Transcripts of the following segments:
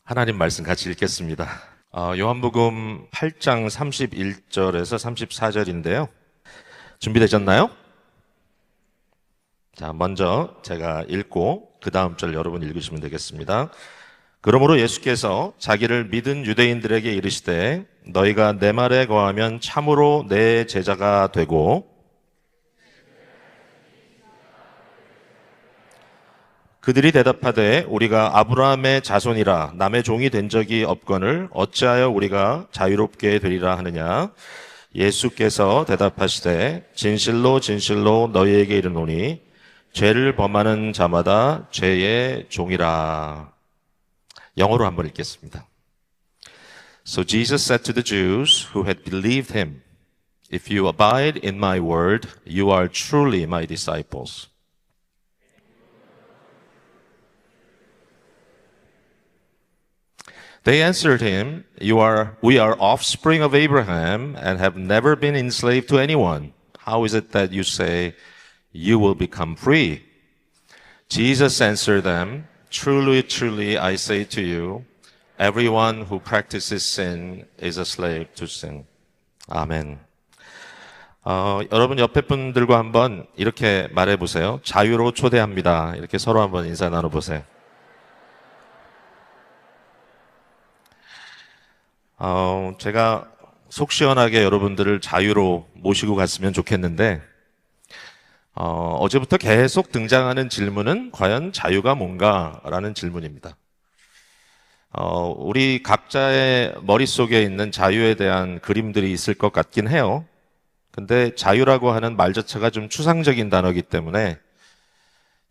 하나님 말씀 같이 읽겠습니다. 요한복음 8장 31절에서 34절인데요. 준비되셨나요? 자, 먼저 제가 읽고 그 다음 절 여러분 읽으시면 되겠습니다. 그러므로 예수께서 자기를 믿은 유대인들에게 이르시되 너희가 내 말에 거하면 참으로 내 제자가 되고 그들이 대답하되 우리가 아브라함의 자손이라 남의 종이 된 적이 없거늘 어찌하여 우리가 자유롭게 되리라 하느냐. 예수께서 대답하시되 진실로 진실로 너희에게 이르노니 죄를 범하는 자마다 죄의 종이라. 영어로 한번 읽겠습니다. So Jesus said to the Jews who had believed him, If you abide in my word, you are truly my disciples. They answered him, We are offspring of Abraham and have never been enslaved to anyone. How is it that you say you will become free? Jesus answered them, Truly, truly, I say to you, everyone who practices sin is a slave to sin. 아멘. 여러분 옆에 분들과 한번 이렇게 말해보세요. 자유로 초대합니다. 이렇게 서로 한번 인사 나눠보세요. 제가 속 시원하게 여러분들을 자유로 모시고 갔으면 좋겠는데, 어제부터 계속 등장하는 질문은 과연 자유가 뭔가라는 질문입니다. 우리 각자의 머릿속에 있는 자유에 대한 그림들이 있을 것 같긴 해요. 근데 자유라고 하는 말 자체가 좀 추상적인 단어이기 때문에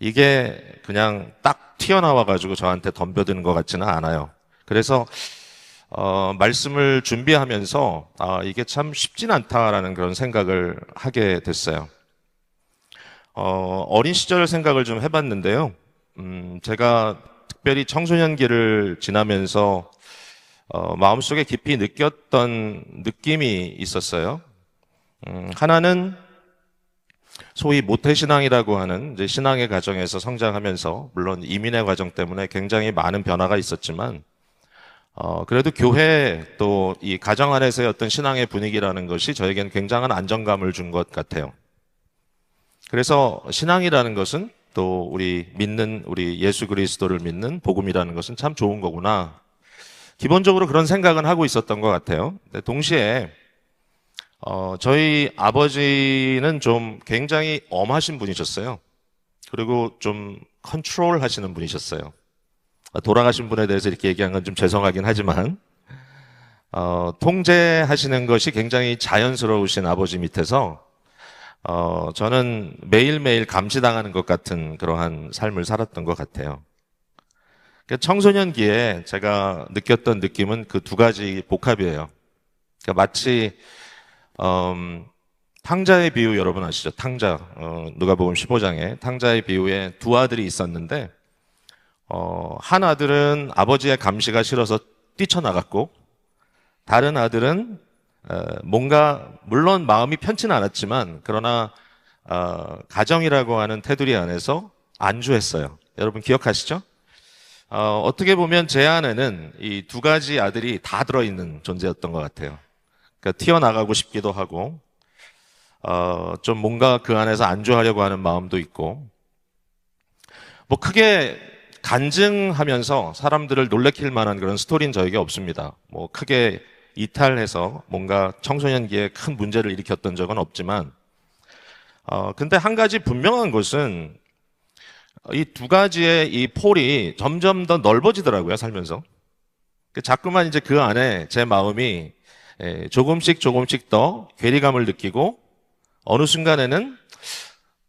이게 그냥 딱 튀어나와가지고 저한테 덤벼드는 것 같지는 않아요. 그래서 말씀을 준비하면서 이게 참 쉽진 않다라는 그런 생각을 하게 됐어요. 어린 시절 생각을 좀 해봤는데요. 제가 특별히 청소년기를 지나면서 마음속에 깊이 느꼈던 느낌이 있었어요. 하나는 소위 모태신앙이라고 하는 이제 신앙의 과정에서 성장하면서 물론 이민의 과정 때문에 굉장히 많은 변화가 있었지만 그래도 교회 또 이 가정 안에서의 어떤 신앙의 분위기라는 것이 저에겐 굉장한 안정감을 준 것 같아요. 그래서 신앙이라는 것은 또 우리 예수 그리스도를 믿는 복음이라는 것은 참 좋은 거구나. 기본적으로 그런 생각은 하고 있었던 것 같아요. 근데 동시에 저희 아버지는 좀 굉장히 엄하신 분이셨어요. 그리고 좀 컨트롤 하시는 분이셨어요. 돌아가신 분에 대해서 이렇게 얘기한 건 좀 죄송하긴 하지만 통제하시는 것이 굉장히 자연스러우신 아버지 밑에서 저는 매일매일 감시당하는 것 같은 그러한 삶을 살았던 것 같아요. 청소년기에 제가 느꼈던 느낌은 그 두 가지 복합이에요. 그러니까 마치 탕자의 비유 여러분 아시죠? 탕자, 누가복음 15장에 탕자의 비유에 두 아들이 있었는데 한 아들은 아버지의 감시가 싫어서 뛰쳐나갔고 다른 아들은 뭔가 물론 마음이 편치는 않았지만 그러나 가정이라고 하는 테두리 안에서 안주했어요. 여러분 기억하시죠? 어떻게 보면 제 안에는 이 두 가지 아들이 다 들어있는 존재였던 것 같아요. 그러니까 튀어나가고 싶기도 하고 좀 뭔가 그 안에서 안주하려고 하는 마음도 있고 뭐 크게 간증하면서 사람들을 놀래킬 만한 그런 스토리는 저에게 없습니다. 뭐 크게 이탈해서 뭔가 청소년기에 큰 문제를 일으켰던 적은 없지만 근데 한 가지 분명한 것은 이 두 가지의 이 폴이 점점 더 넓어지더라고요, 살면서. 자꾸만 이제 그 안에 제 마음이 조금씩 더 괴리감을 느끼고 어느 순간에는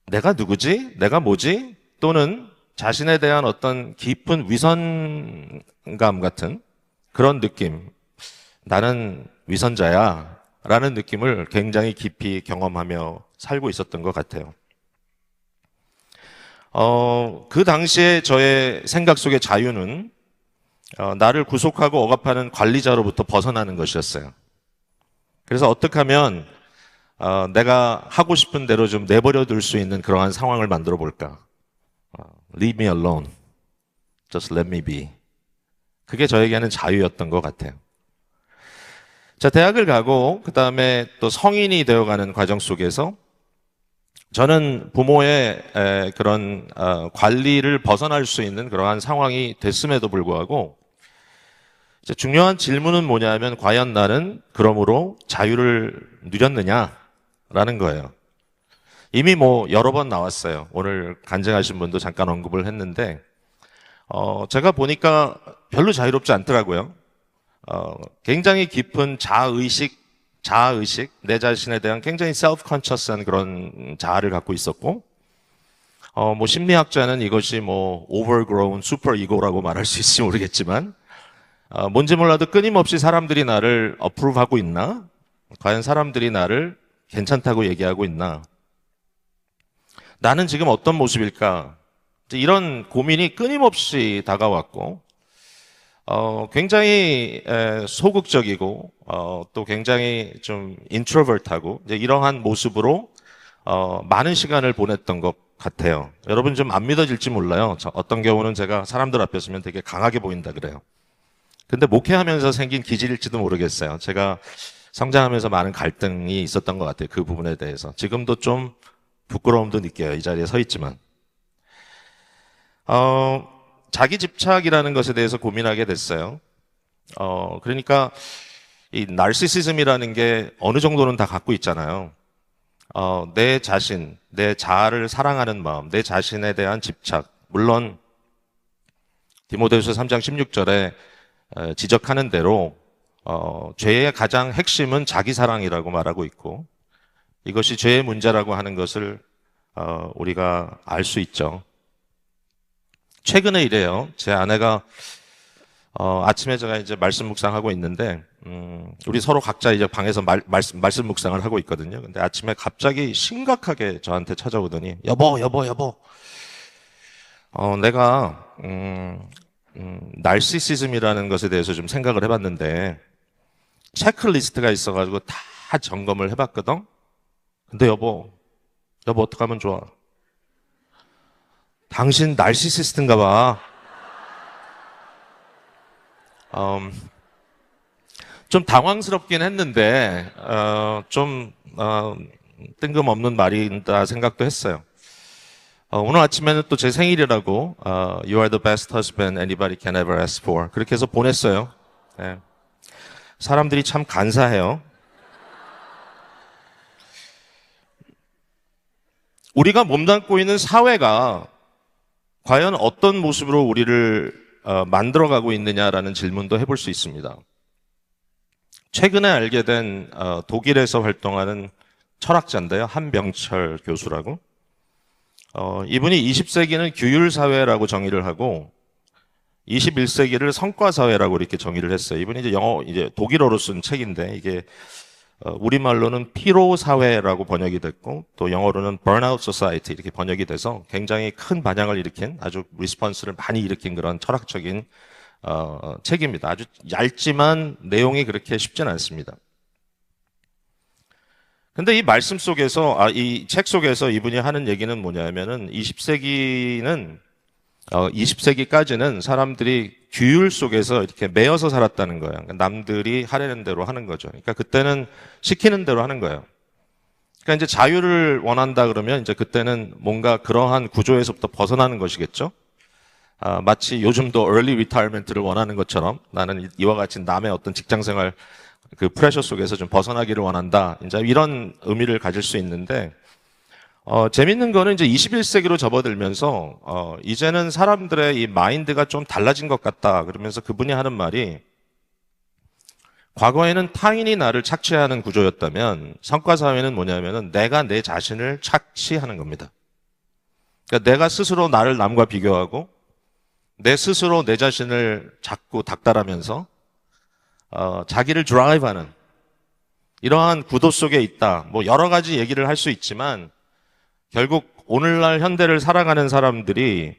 내가 누구지? 내가 뭐지? 또는 자신에 대한 어떤 깊은 위선감 같은 그런 느낌. 나는 위선자야 라는 느낌을 굉장히 깊이 경험하며 살고 있었던 것 같아요. 그 당시에 저의 생각 속의 자유는 나를 구속하고 억압하는 관리자로부터 벗어나는 것이었어요. 그래서 어떻게 하면 내가 하고 싶은 대로 좀 내버려 둘 수 있는 그러한 상황을 만들어 볼까? Leave me alone. Just let me be. 그게 저에게는 자유였던 것 같아요. 자, 대학을 가고 그 다음에 또 성인이 되어가는 과정 속에서 저는 부모의 그런 관리를 벗어날 수 있는 그러한 상황이 됐음에도 불구하고 이제 중요한 질문은 뭐냐면 과연 나는 그러므로 자유를 누렸느냐라는 거예요. 이미 뭐 여러 번 나왔어요. 오늘 간증하신 분도 잠깐 언급을 했는데 제가 보니까 별로 자유롭지 않더라고요. 굉장히 깊은 자의식, 내 자신에 대한 굉장히 self-conscious한 그런 자아를 갖고 있었고, 뭐 심리학자는 이것이 뭐 overgrown super ego라고 말할 수 있을지 모르겠지만, 뭔지 몰라도 끊임없이 사람들이 나를 approve하고 있나? 과연 사람들이 나를 괜찮다고 얘기하고 있나? 나는 지금 어떤 모습일까? 이런 고민이 끊임없이 다가왔고, 굉장히 소극적이고 또 굉장히 좀 인트로버트하고 이러한 모습으로 많은 시간을 보냈던 것 같아요. 여러분 좀 안 믿어질지 몰라요. 어떤 경우는 제가 사람들 앞에 서면 되게 강하게 보인다 그래요. 근데 목회하면서 생긴 기질일지도 모르겠어요. 제가 성장하면서 많은 갈등이 있었던 것 같아요. 그 부분에 대해서. 지금도 좀 부끄러움도 느껴요. 이 자리에 서 있지만. 자기 집착이라는 것에 대해서 고민하게 됐어요. 그러니까 이 나르시시즘이라는 게 어느 정도는 다 갖고 있잖아요. 내 자신, 내 자아를 사랑하는 마음, 내 자신에 대한 집착. 물론 디모데후서 3장 16절에 지적하는 대로 죄의 가장 핵심은 자기 사랑이라고 말하고 있고 이것이 죄의 문제라고 하는 것을 우리가 알 수 있죠. 최근에 이래요. 제 아내가 아침에 제가 이제 말씀 묵상하고 있는데 우리 서로 각자 이제 방에서 말씀 묵상을 하고 있거든요. 근데 아침에 갑자기 심각하게 저한테 찾아오더니 여보 내가 나르시시즘이라는 것에 대해서 좀 생각을 해봤는데 체크리스트가 있어가지고 다 점검을 해봤거든. 근데 여보 어떻게 하면 좋아? 당신 나르시시스트인가 봐. 좀 당황스럽긴 했는데 좀 뜬금없는 말이다 생각도 했어요. 오늘 아침에는 또 제 생일이라고 You are the best husband anybody can ever ask for 그렇게 해서 보냈어요. 네. 사람들이 참 간사해요. 우리가 몸담고 있는 사회가 과연 어떤 모습으로 우리를 만들어가고 있느냐라는 질문도 해볼 수 있습니다. 최근에 알게 된 독일에서 활동하는 철학자인데요. 한병철 교수라고. 이분이 20세기는 규율사회라고 정의를 하고 21세기를 성과사회라고 이렇게 정의를 했어요. 이분이 이제 독일어로 쓴 책인데 이게 우리말로는 피로사회라고 번역이 됐고 또 영어로는 Burnout Society 이렇게 번역이 돼서 굉장히 큰 반향을 일으킨 아주 리스폰스를 많이 일으킨 그런 철학적인 책입니다. 아주 얇지만 내용이 그렇게 쉽진 않습니다. 근데 이 말씀 속에서 이 책 속에서 이분이 하는 얘기는 뭐냐면은 20세기까지는 사람들이 규율 속에서 이렇게 매여서 살았다는 거예요. 그러니까 남들이 하려는 대로 하는 거죠. 그러니까 그때는 시키는 대로 하는 거예요. 그러니까 이제 자유를 원한다 그러면 이제 그때는 뭔가 그러한 구조에서부터 벗어나는 것이겠죠. 마치 요즘도 early retirement를 원하는 것처럼 나는 이와 같이 남의 어떤 직장 생활 그 프레셔 속에서 좀 벗어나기를 원한다. 이제 이런 의미를 가질 수 있는데 재밌는 거는 이제 21세기로 접어들면서 이제는 사람들의 이 마인드가 좀 달라진 것 같다. 그러면서 그분이 하는 말이 과거에는 타인이 나를 착취하는 구조였다면 성과사회는 뭐냐면은 내가 내 자신을 착취하는 겁니다. 그러니까 내가 스스로 나를 남과 비교하고 내 스스로 내 자신을 자꾸 닥달하면서 자기를 드라이브하는 이러한 구도 속에 있다. 뭐 여러 가지 얘기를 할 수 있지만 결국 오늘날 현대를 살아가는 사람들이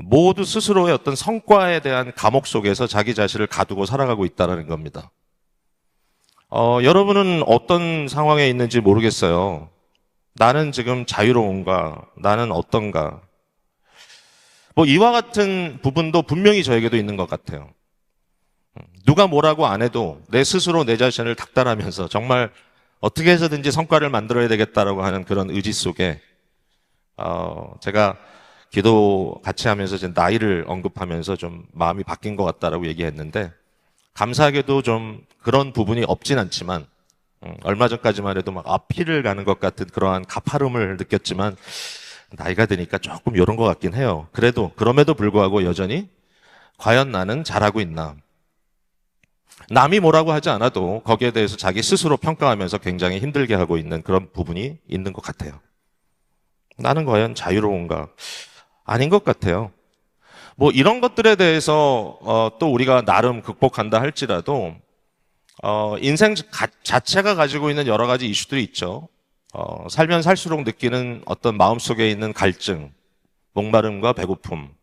모두 스스로의 어떤 성과에 대한 감옥 속에서 자기 자신을 가두고 살아가고 있다는 겁니다. 여러분은 어떤 상황에 있는지 모르겠어요. 나는 지금 자유로운가? 나는 어떤가? 뭐 이와 같은 부분도 분명히 저에게도 있는 것 같아요. 누가 뭐라고 안 해도 내 스스로 내 자신을 닥달하면서 정말 어떻게 해서든지 성과를 만들어야 되겠다라고 하는 그런 의지 속에 제가 기도 같이 하면서 제 나이를 언급하면서 좀 마음이 바뀐 것 같다라고 얘기했는데, 감사하게도 좀 그런 부분이 없진 않지만 얼마 전까지만 해도 막 피를 가는 것 같은 그러한 가파름을 느꼈지만 나이가 드니까 조금 이런 것 같긴 해요. 그럼에도 불구하고 여전히 과연 나는 잘하고 있나? 남이 뭐라고 하지 않아도 거기에 대해서 자기 스스로 평가하면서 굉장히 힘들게 하고 있는 그런 부분이 있는 것 같아요. 나는 과연 자유로운가? 아닌 것 같아요. 뭐 이런 것들에 대해서 또 우리가 나름 극복한다 할지라도 인생 자체가 가지고 있는 여러 가지 이슈들이 있죠. 살면 살수록 느끼는 어떤 마음속에 있는 갈증, 목마름과 배고픔,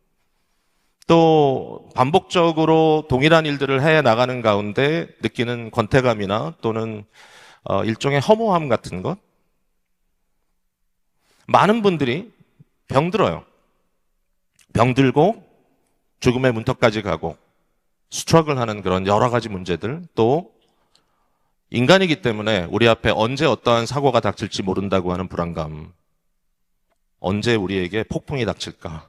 또 반복적으로 동일한 일들을 해 나가는 가운데 느끼는 권태감이나 또는 일종의 허무함 같은 것. 많은 분들이 병들어요. 병들고 죽음의 문턱까지 가고 스트러글 하는 그런 여러 가지 문제들, 또 인간이기 때문에 우리 앞에 언제 어떠한 사고가 닥칠지 모른다고 하는 불안감, 언제 우리에게 폭풍이 닥칠까.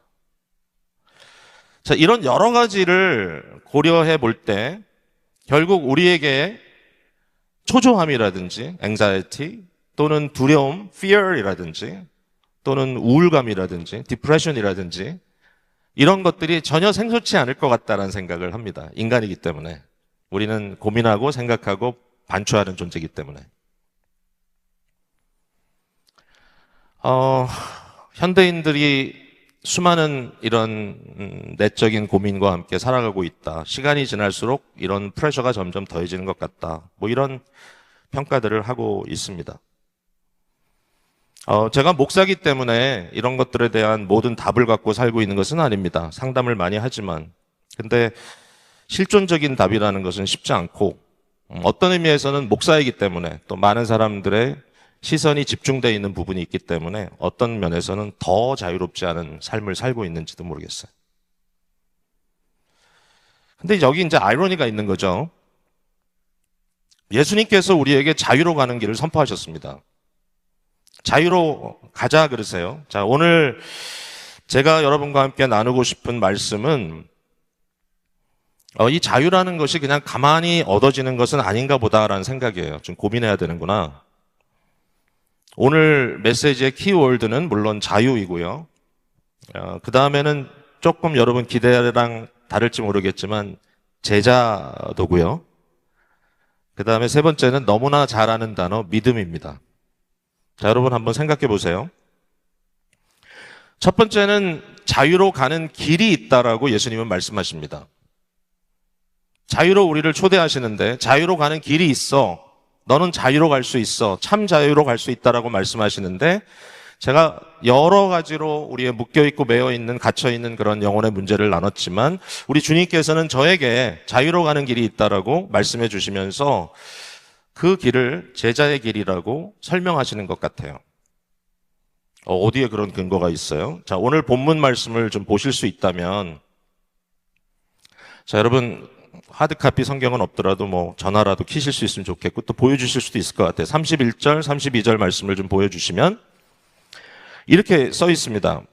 자, 이런 여러 가지를 고려해 볼 때 결국 우리에게 초조함이라든지 anxiety 또는 두려움, fear이라든지 또는 우울감이라든지 depression이라든지 이런 것들이 전혀 생소치 않을 것 같다는 생각을 합니다. 인간이기 때문에. 우리는 고민하고 생각하고 반추하는 존재이기 때문에. 현대인들이 수많은 이런 내적인 고민과 함께 살아가고 있다. 시간이 지날수록 이런 프레셔가 점점 더해지는 것 같다. 뭐 이런 평가들을 하고 있습니다. 제가 목사기 때문에 이런 것들에 대한 모든 답을 갖고 살고 있는 것은 아닙니다. 상담을 많이 하지만. 근데 실존적인 답이라는 것은 쉽지 않고, 어떤 의미에서는 목사이기 때문에 또 많은 사람들의 시선이 집중되어 있는 부분이 있기 때문에 어떤 면에서는 더 자유롭지 않은 삶을 살고 있는지도 모르겠어요. 근데 여기 이제 아이러니가 있는 거죠. 예수님께서 우리에게 자유로 가는 길을 선포하셨습니다. 자유로 가자 그러세요. 자, 오늘 제가 여러분과 함께 나누고 싶은 말씀은 이 자유라는 것이 그냥 가만히 얻어지는 것은 아닌가 보다라는 생각이에요. 좀 고민해야 되는구나. 오늘 메시지의 키워드는 물론 자유이고요. 그 다음에는 조금 여러분 기대랑 다를지 모르겠지만 제자도고요. 그 다음에 세 번째는 너무나 잘 아는 단어 믿음입니다. 자, 여러분 한번 생각해 보세요. 첫 번째는 자유로 가는 길이 있다라고 예수님은 말씀하십니다. 자유로 우리를 초대하시는데 자유로 가는 길이 있어. 너는 자유로 갈 수 있어. 참 자유로 갈 수 있다라고 말씀하시는데, 제가 여러 가지로 우리의 묶여있고 매여있는 갇혀있는 그런 영혼의 문제를 나눴지만 우리 주님께서는 저에게 자유로 가는 길이 있다라고 말씀해 주시면서 그 길을 제자의 길이라고 설명하시는 것 같아요. 어디에 그런 근거가 있어요? 자, 오늘 본문 말씀을 좀 보실 수 있다면, 자, 여러분 하드카피 성경은 없더라도 뭐 전화라도 키실 수 있으면 좋겠고 또 보여주실 수도 있을 것 같아요. 31절, 32절 말씀을 좀 보여주시면 이렇게 써 있습니다.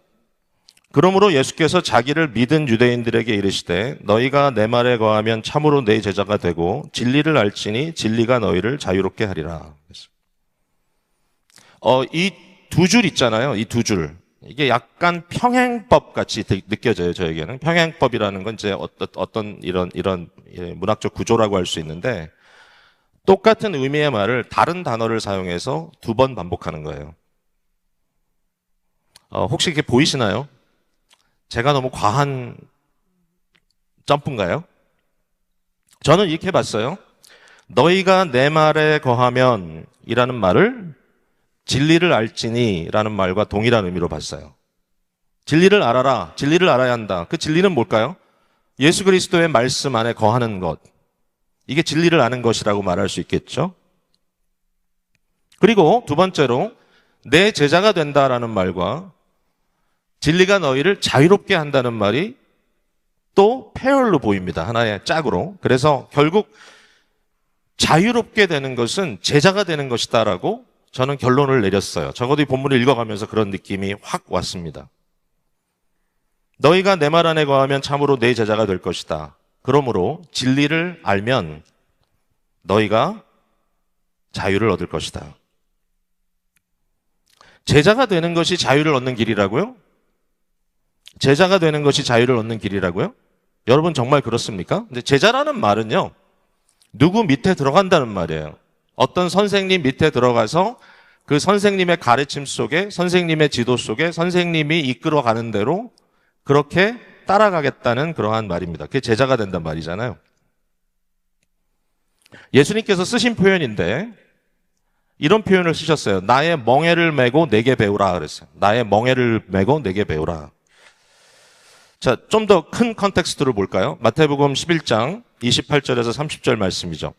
그러므로 예수께서 자기를 믿은 유대인들에게 이르시되 너희가 내 말에 거하면 참으로 내 제자가 되고 진리를 알지니 진리가 너희를 자유롭게 하리라. 이 두 줄 있잖아요. 이 두 줄. 이게 약간 평행법 같이 느껴져요, 저에게는. 평행법이라는 건 이제 어떤 이런 문학적 구조라고 할 수 있는데, 똑같은 의미의 말을 다른 단어를 사용해서 두 번 반복하는 거예요. 혹시 이게 보이시나요? 제가 너무 과한 점프인가요? 저는 이렇게 봤어요. 너희가 내 말에 거하면 이라는 말을 진리를 알지니 라는 말과 동일한 의미로 봤어요. 진리를 알아라. 진리를 알아야 한다. 그 진리는 뭘까요? 예수 그리스도의 말씀 안에 거하는 것. 이게 진리를 아는 것이라고 말할 수 있겠죠. 그리고 두 번째로 내 제자가 된다라는 말과 진리가 너희를 자유롭게 한다는 말이 또 페어로 보입니다. 하나의 짝으로. 그래서 결국 자유롭게 되는 것은 제자가 되는 것이다라고 저는 결론을 내렸어요. 적어도 이 본문을 읽어가면서 그런 느낌이 확 왔습니다. 너희가 내 말 안에 거하면 참으로 내 제자가 될 것이다. 그러므로 진리를 알면 너희가 자유를 얻을 것이다. 제자가 되는 것이 자유를 얻는 길이라고요? 제자가 되는 것이 자유를 얻는 길이라고요? 여러분 정말 그렇습니까? 근데 제자라는 말은요, 누구 밑에 들어간다는 말이에요. 어떤 선생님 밑에 들어가서 그 선생님의 가르침 속에, 선생님의 지도 속에 선생님이 이끌어가는 대로 그렇게 따라가겠다는 그러한 말입니다. 그게 제자가 된단 말이잖아요. 예수님께서 쓰신 표현인데 이런 표현을 쓰셨어요. 나의 멍에를 메고 내게 배우라 그랬어요. 나의 멍에를 메고 내게 배우라. 자, 좀 더 큰 컨텍스트를 볼까요? 마태복음 11장 28절에서 30절 말씀이죠.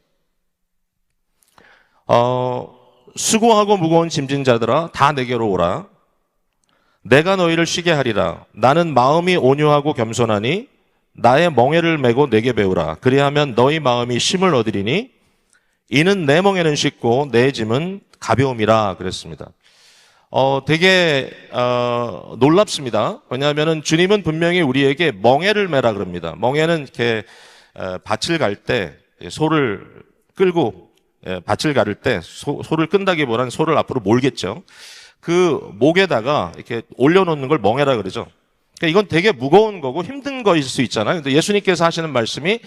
수고하고 무거운 짐진 자들아 다 내게로 오라. 내가 너희를 쉬게 하리라. 나는 마음이 온유하고 겸손하니 나의 멍에를 메고 내게 배우라. 그리하면 너희 마음이 쉼을 얻으리니 이는 내 멍에는 쉽고 내 짐은 가벼움이라 그랬습니다. 되게 놀랍습니다. 왜냐하면은 주님은 분명히 우리에게 멍에를 메라 그럽니다. 멍에는 이렇게 밭을 갈 때 소를 끌고 밭을 가를 때 소를 끈다기보다는 소를 앞으로 몰겠죠. 그 목에다가 이렇게 올려놓는 걸 멍에라 그러죠. 그러니까 이건 되게 무거운 거고 힘든 거일 수 있잖아요. 근데 예수님께서 하시는 말씀이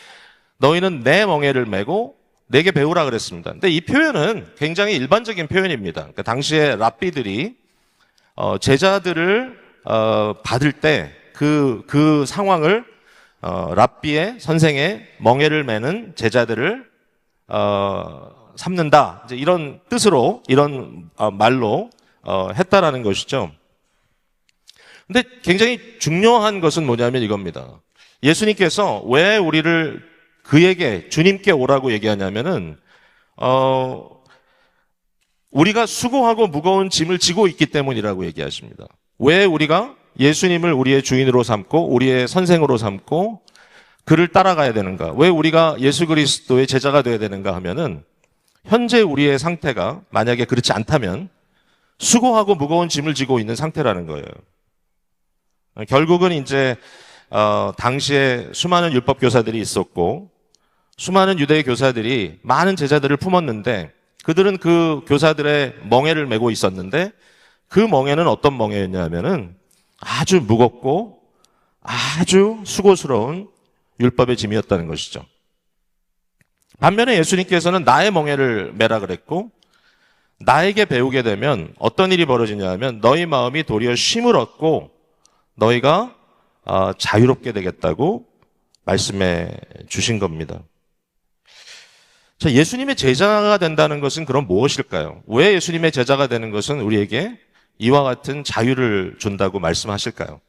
너희는 내 멍에를 메고 내게 배우라 그랬습니다. 근데 이 표현은 굉장히 일반적인 표현입니다. 그러니까 당시에 랍비들이 제자들을 받을 때 그 상황을 랍비의 선생의 멍에를 메는 제자들을 삼는다. 이제 이런 뜻으로 이런 말로 했다라는 것이죠. 근데 굉장히 중요한 것은 뭐냐면 이겁니다. 예수님께서 왜 우리를 그에게 주님께 오라고 얘기하냐면은 우리가 수고하고 무거운 짐을 지고 있기 때문이라고 얘기하십니다. 왜 우리가 예수님을 우리의 주인으로 삼고 우리의 선생으로 삼고 그를 따라가야 되는가? 왜 우리가 예수 그리스도의 제자가 되어야 되는가 하면은 현재 우리의 상태가 만약에 그렇지 않다면 수고하고 무거운 짐을 지고 있는 상태라는 거예요. 결국은 이제 당시에 수많은 율법 교사들이 있었고 수많은 유대 교사들이 많은 제자들을 품었는데 그들은 그 교사들의 멍에를 메고 있었는데 그 멍에는 어떤 멍에였냐면은 아주 무겁고 아주 수고스러운 율법의 짐이었다는 것이죠. 반면에 예수님께서는 나의 멍에를 메라 그랬고 나에게 배우게 되면 어떤 일이 벌어지냐 하면 너희 마음이 도리어 쉼을 얻고 너희가 자유롭게 되겠다고 말씀해 주신 겁니다. 자, 예수님의 제자가 된다는 것은 그럼 무엇일까요? 왜 예수님의 제자가 되는 것은 우리에게 이와 같은 자유를 준다고 말씀하실까요?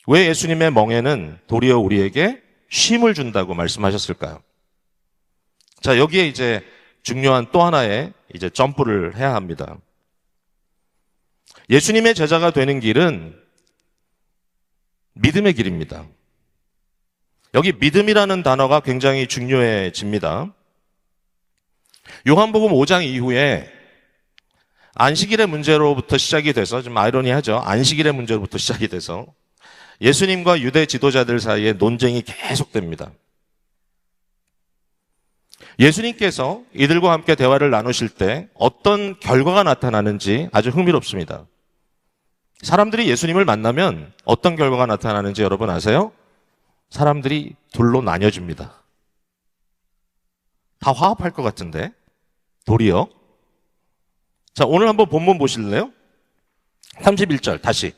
왜 예수님의 멍에는 도리어 우리에게 쉼을 준다고 말씀하셨을까요? 자, 여기에 이제 중요한 또 하나의 이제 점프를 해야 합니다. 예수님의 제자가 되는 길은 믿음의 길입니다. 여기 믿음이라는 단어가 굉장히 중요해집니다. 요한복음 5장 이후에 안식일의 문제로부터 시작이 돼서 좀 아이러니하죠. 안식일의 문제로부터 시작이 돼서 예수님과 유대 지도자들 사이에 논쟁이 계속됩니다. 예수님께서 이들과 함께 대화를 나누실 때 어떤 결과가 나타나는지 아주 흥미롭습니다. 사람들이 예수님을 만나면 어떤 결과가 나타나는지 여러분 아세요? 사람들이 둘로 나뉘어집니다. 다 화합할 것 같은데 도리어. 자, 오늘 한번 본문 보실래요? 31절 다시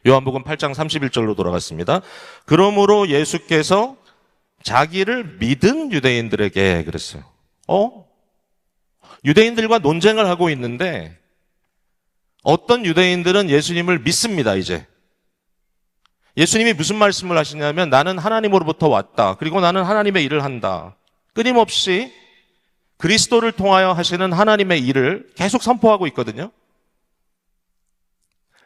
요한복음 8장 31절로 돌아갔습니다. 그러므로 예수께서 자기를 믿은 유대인들에게 그랬어요. 유대인들과 논쟁을 하고 있는데 어떤 유대인들은 예수님을 믿습니다. 이제 예수님이 무슨 말씀을 하시냐면 나는 하나님으로부터 왔다. 그리고 나는 하나님의 일을 한다. 끊임없이 그리스도를 통하여 하시는 하나님의 일을 계속 선포하고 있거든요.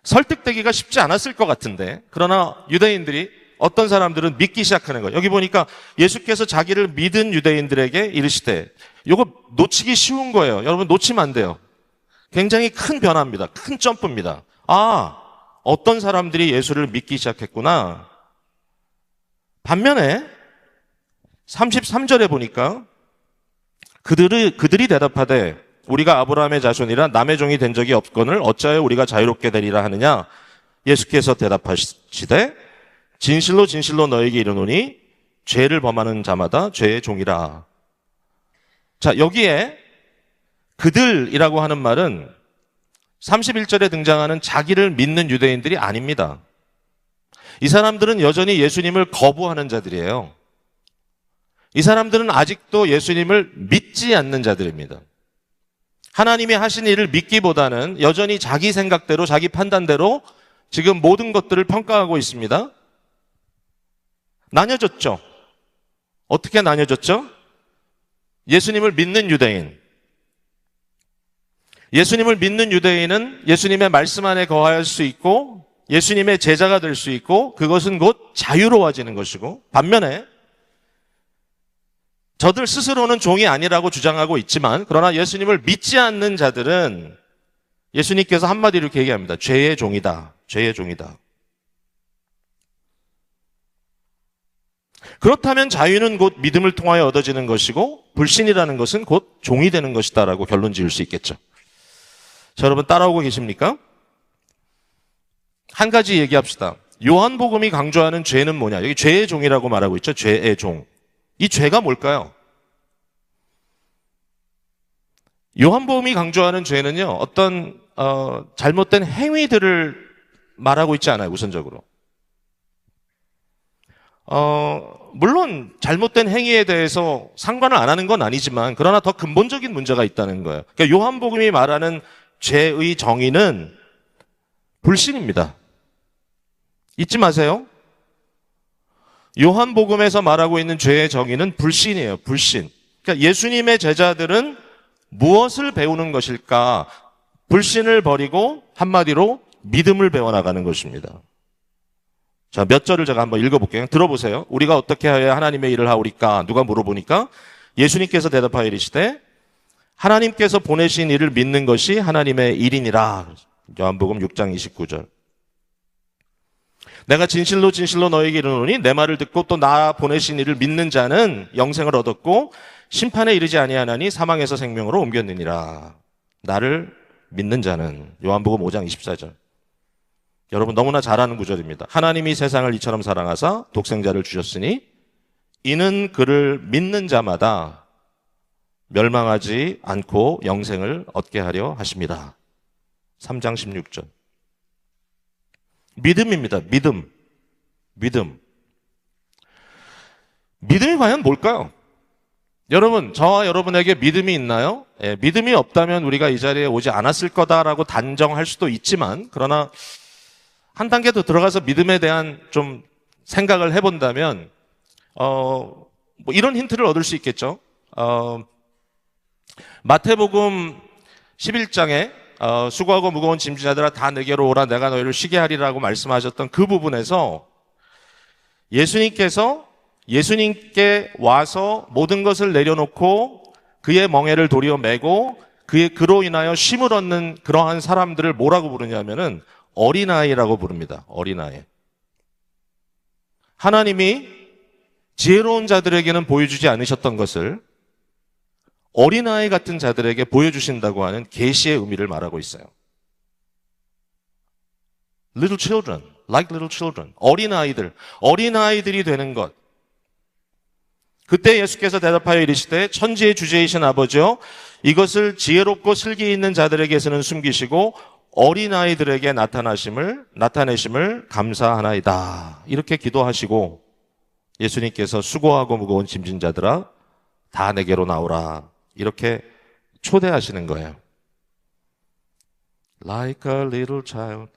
설득되기가 쉽지 않았을 것 같은데 그러나 유대인들이 어떤 사람들은 믿기 시작하는 거예요. 여기 보니까 예수께서 자기를 믿은 유대인들에게 이르시되, 이거 놓치기 쉬운 거예요. 여러분 놓치면 안 돼요. 굉장히 큰 변화입니다. 큰 점프입니다. 아, 어떤 사람들이 예수를 믿기 시작했구나. 반면에 33절에 보니까 그들이 대답하되 우리가 아브라함의 자손이라 남의 종이 된 적이 없거늘 어찌하여 우리가 자유롭게 되리라 하느냐. 예수께서 대답하시되 진실로 진실로 너에게 이르노니 죄를 범하는 자마다 죄의 종이라. 자, 여기에 그들이라고 하는 말은 31절에 등장하는 자기를 믿는 유대인들이 아닙니다. 이 사람들은 여전히 예수님을 거부하는 자들이에요. 이 사람들은 아직도 예수님을 믿지 않는 자들입니다. 하나님이 하신 일을 믿기보다는 여전히 자기 생각대로, 자기 판단대로 지금 모든 것들을 평가하고 있습니다. 나뉘어졌죠. 어떻게 나뉘어졌죠? 예수님을 믿는 유대인. 예수님을 믿는 유대인은 예수님의 말씀 안에 거할 수 있고 예수님의 제자가 될 수 있고 그것은 곧 자유로워지는 것이고, 반면에 저들 스스로는 종이 아니라고 주장하고 있지만 그러나 예수님을 믿지 않는 자들은 예수님께서 한마디로 이렇게 얘기합니다. 죄의 종이다. 죄의 종이다. 그렇다면 자유는 곧 믿음을 통하여 얻어지는 것이고 불신이라는 것은 곧 종이 되는 것이다라고 결론 지을 수 있겠죠. 자, 여러분 따라오고 계십니까? 한 가지 얘기합시다. 요한복음이 강조하는 죄는 뭐냐? 여기 죄의 종이라고 말하고 있죠. 죄의 종. 이 죄가 뭘까요? 요한복음이 강조하는 죄는요, 어떤 잘못된 행위들을 말하고 있지 않아요. 우선적으로. 물론 잘못된 행위에 대해서 상관을 안 하는 건 아니지만 그러나 더 근본적인 문제가 있다는 거예요. 그러니까 요한복음이 말하는 죄의 정의는 불신입니다. 잊지 마세요. 요한복음에서 말하고 있는 죄의 정의는 불신이에요. 불신. 그러니까 예수님의 제자들은 무엇을 배우는 것일까? 불신을 버리고 한마디로 믿음을 배워나가는 것입니다. 자, 몇 절을 제가 한번 읽어볼게요. 들어보세요. 우리가 어떻게 하여야 하나님의 일을 하오리까? 누가 물어보니까 예수님께서 대답하여 이르시되 하나님께서 보내신 일을 믿는 것이 하나님의 일이니라. 요한복음 6장 29절. 내가 진실로 진실로 너에게 이르노니 내 말을 듣고 또 나 보내신 이를 믿는 자는 영생을 얻었고 심판에 이르지 아니하나니 사망에서 생명으로 옮겼느니라. 나를 믿는 자는. 요한복음 5장 24절. 여러분 너무나 잘 아는 구절입니다. 하나님이 세상을 이처럼 사랑하사 독생자를 주셨으니 이는 그를 믿는 자마다 멸망하지 않고 영생을 얻게 하려 하십니다. 3장 16절. 믿음입니다. 믿음. 믿음이 과연 뭘까요? 여러분, 저와 여러분에게 믿음이 있나요? 예, 믿음이 없다면 우리가 이 자리에 오지 않았을 거다라고 단정할 수도 있지만, 그러나 한 단계 더 들어가서 믿음에 대한 좀 생각을 해본다면, 뭐 이런 힌트를 얻을 수 있겠죠. 마태복음 11장에 수고하고 무거운 짐진자들아 다 내게로 오라 내가 너희를 쉬게 하리라고 말씀하셨던 그 부분에서 예수님께 와서 모든 것을 내려놓고 그의 멍에를 도리어 메고 그로 인하여 쉼을 얻는 그러한 사람들을 뭐라고 부르냐면은 어린아이라고 부릅니다. 어린아이. 하나님이 지혜로운 자들에게는 보여주지 않으셨던 것을 어린아이 같은 자들에게 보여주신다고 하는 계시의 의미를 말하고 있어요. Little children, like little children. 어린아이들이 되는 것. 그때 예수께서 대답하여 이르시되 천지의 주제이신 아버지여 이것을 지혜롭고 슬기 있는 자들에게서는 숨기시고 어린아이들에게 나타내심을 감사하나이다. 이렇게 기도하시고 예수님께서 수고하고 무거운 짐진 자들아 다 내게로 나오라. 이렇게 초대하시는 거예요. Like a little child,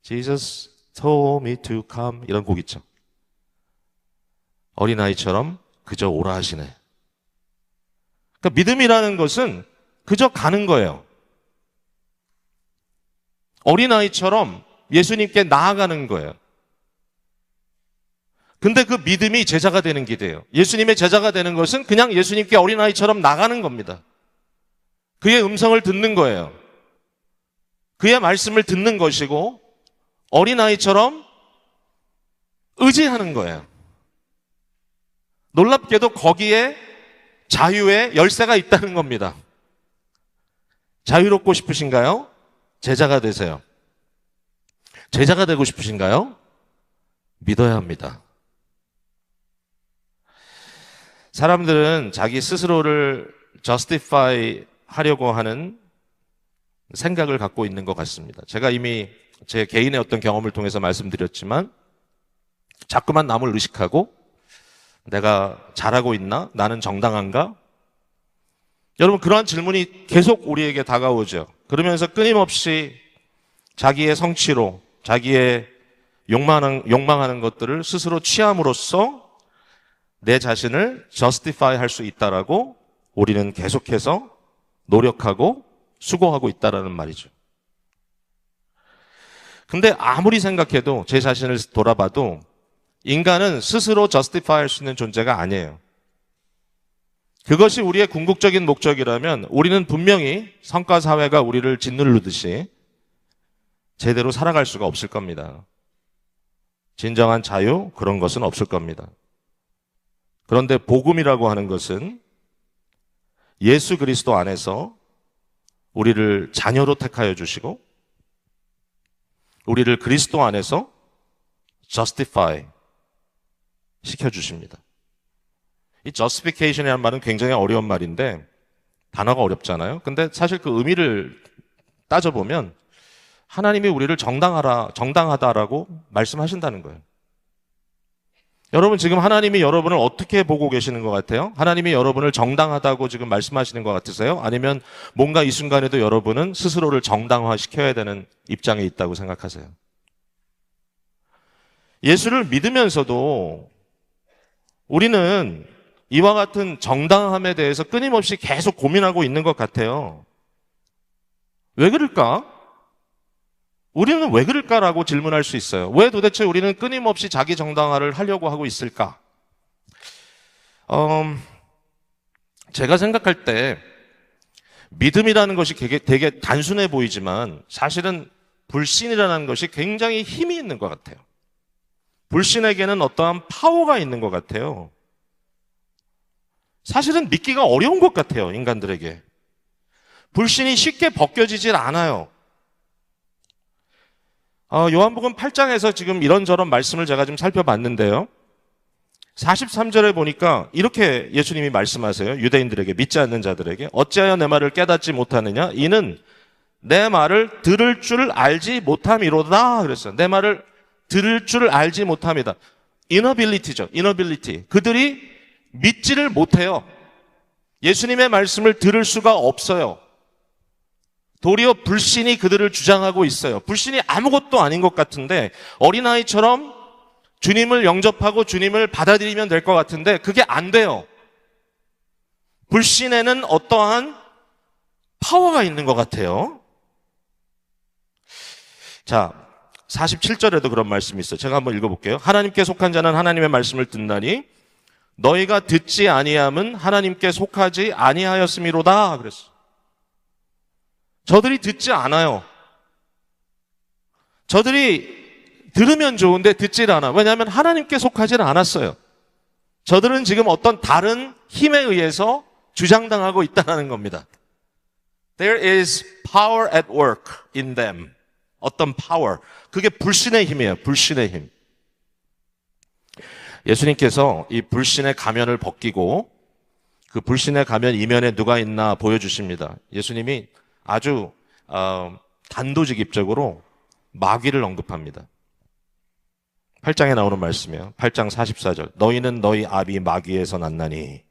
Jesus told me to come. 이런 곡 있죠. 어린아이처럼 그저 오라 하시네. 그러니까 믿음이라는 것은 그저 가는 거예요. 어린아이처럼 예수님께 나아가는 거예요. 근데 그 믿음이 제자가 되는 길이에요. 예수님의 제자가 되는 것은 그냥 예수님께 어린아이처럼 나가는 겁니다. 그의 음성을 듣는 거예요. 그의 말씀을 듣는 것이고 어린아이처럼 의지하는 거예요. 놀랍게도 거기에 자유의 열쇠가 있다는 겁니다. 자유롭고 싶으신가요? 제자가 되세요. 제자가 되고 싶으신가요? 믿어야 합니다. 사람들은 자기 스스로를 justify 하려고 하는 생각을 갖고 있는 것 같습니다. 제가 이미 제 개인의 어떤 경험을 통해서 말씀드렸지만 자꾸만 남을 의식하고 내가 잘하고 있나? 나는 정당한가? 여러분, 그러한 질문이 계속 우리에게 다가오죠. 그러면서 끊임없이 자기의 성취로 자기의 욕망하는 것들을 스스로 취함으로써 내 자신을 justify 할 수 있다라고 우리는 계속해서 노력하고 수고하고 있다라는 말이죠. 근데 아무리 생각해도 제 자신을 돌아봐도 인간은 스스로 justify 할 수 있는 존재가 아니에요. 그것이 우리의 궁극적인 목적이라면 우리는 분명히 성과사회가 우리를 짓누르듯이 제대로 살아갈 수가 없을 겁니다. 진정한 자유, 그런 것은 없을 겁니다. 그런데 복음이라고 하는 것은 예수 그리스도 안에서 우리를 자녀로 택하여 주시고 우리를 그리스도 안에서 justify 시켜주십니다. 이 justification이라는 말은 굉장히 어려운 말인데 단어가 어렵잖아요. 근데 사실 그 의미를 따져보면 하나님이 우리를 정당하다라고 말씀하신다는 거예요. 여러분, 지금 하나님이 여러분을 어떻게 보고 계시는 것 같아요? 하나님이 여러분을 정당하다고 지금 말씀하시는 것 같으세요? 아니면 뭔가 이 순간에도 여러분은 스스로를 정당화시켜야 되는 입장에 있다고 생각하세요? 예수를 믿으면서도 우리는 이와 같은 정당함에 대해서 끊임없이 계속 고민하고 있는 것 같아요. 왜 그럴까? 우리는 왜 그럴까라고 질문할 수 있어요. 왜 도대체 우리는 끊임없이 자기 정당화를 하려고 하고 있을까? 제가 생각할 때 믿음이라는 것이 되게 단순해 보이지만 사실은 불신이라는 것이 굉장히 힘이 있는 것 같아요. 불신에게는 어떠한 파워가 있는 것 같아요. 사실은 믿기가 어려운 것 같아요, 인간들에게. 불신이 쉽게 벗겨지질 않아요. 요한복음 8장에서 지금 이런저런 말씀을 제가 좀 살펴봤는데요. 43절에 보니까 이렇게 예수님이 말씀하세요. 유대인들에게, 믿지 않는 자들에게. 어찌하여 내 말을 깨닫지 못하느냐? 이는 내 말을 들을 줄 알지 못함이로다. 그랬어요. 내 말을 들을 줄 알지 못함이다. inability죠. inability. 그들이 믿지를 못해요. 예수님의 말씀을 들을 수가 없어요. 도리어 불신이 그들을 주장하고 있어요. 불신이 아무것도 아닌 것 같은데 어린아이처럼 주님을 영접하고 주님을 받아들이면 될 것 같은데 그게 안 돼요. 불신에는 어떠한 파워가 있는 것 같아요. 자, 47절에도 그런 말씀이 있어요. 제가 한번 읽어볼게요. 하나님께 속한 자는 하나님의 말씀을 듣나니 너희가 듣지 아니함은 하나님께 속하지 아니하였음이로다. 그랬어요. 저들이 듣지 않아요. 저들이 들으면 좋은데 듣질 않아. 왜냐하면 하나님께 속하지는 않았어요. 저들은 지금 어떤 다른 힘에 의해서 주장당하고 있다는 겁니다. There is power at work in them. 어떤 power. 그게 불신의 힘이에요. 불신의 힘. 예수님께서 이 불신의 가면을 벗기고 그 불신의 가면 이면에 누가 있나 보여주십니다. 예수님이 아주 단도직입적으로 마귀를 언급합니다. 8장에 나오는 말씀이에요. 8장 44절. 너희는 너희 아비 마귀에서 났나니.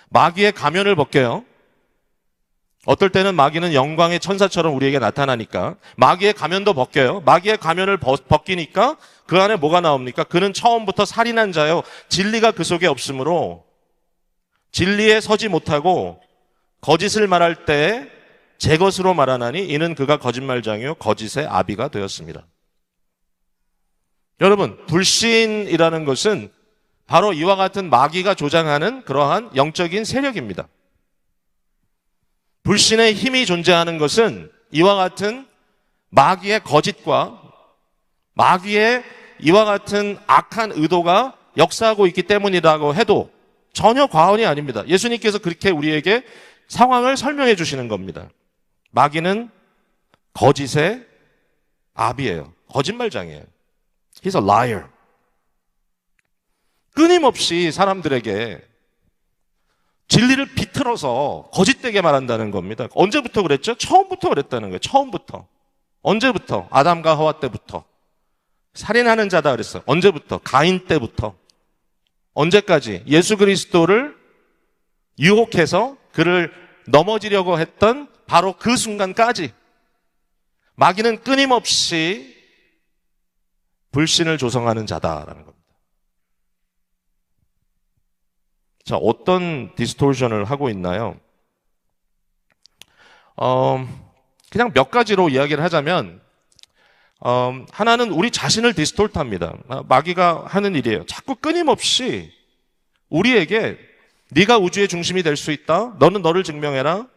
마귀의 가면을 벗겨요. 어떨 때는 마귀는 영광의 천사처럼 우리에게 나타나니까 마귀의 가면도 벗겨요. 마귀의 가면을 벗기니까 그 안에 뭐가 나옵니까? 그는 처음부터 살인한 자요. 진리가 그 속에 없으므로 진리에 서지 못하고 거짓을 말할 때 제 것으로 말하나니 이는 그가 거짓말장이요 거짓의 아비가 되었습니다. 여러분, 불신이라는 것은 바로 이와 같은 마귀가 조장하는 그러한 영적인 세력입니다. 불신의 힘이 존재하는 것은 이와 같은 마귀의 거짓과 마귀의 이와 같은 악한 의도가 역사하고 있기 때문이라고 해도 전혀 과언이 아닙니다. 예수님께서 그렇게 우리에게 상황을 설명해 주시는 겁니다. 마귀는 거짓의 아비예요. 거짓말장이에요. He's a liar. 끊임없이 사람들에게 진리를 비틀어서 거짓되게 말한다는 겁니다. 언제부터 그랬죠? 처음부터 그랬다는 거예요. 처음부터. 언제부터? 아담과 하와 때부터. 살인하는 자다 그랬어요. 언제부터? 가인 때부터. 언제까지? 예수 그리스도를 유혹해서 그를 넘어지려고 했던 바로 그 순간까지 마귀는 끊임없이 불신을 조성하는 자다라는 겁니다. 자, 어떤 디스토션을 하고 있나요? 그냥 몇 가지로 이야기를 하자면 하나는 우리 자신을 디스톨트합니다. 마귀가 하는 일이에요. 자꾸 끊임없이 우리에게 네가 우주의 중심이 될 수 있다. 너는 너를 증명해라.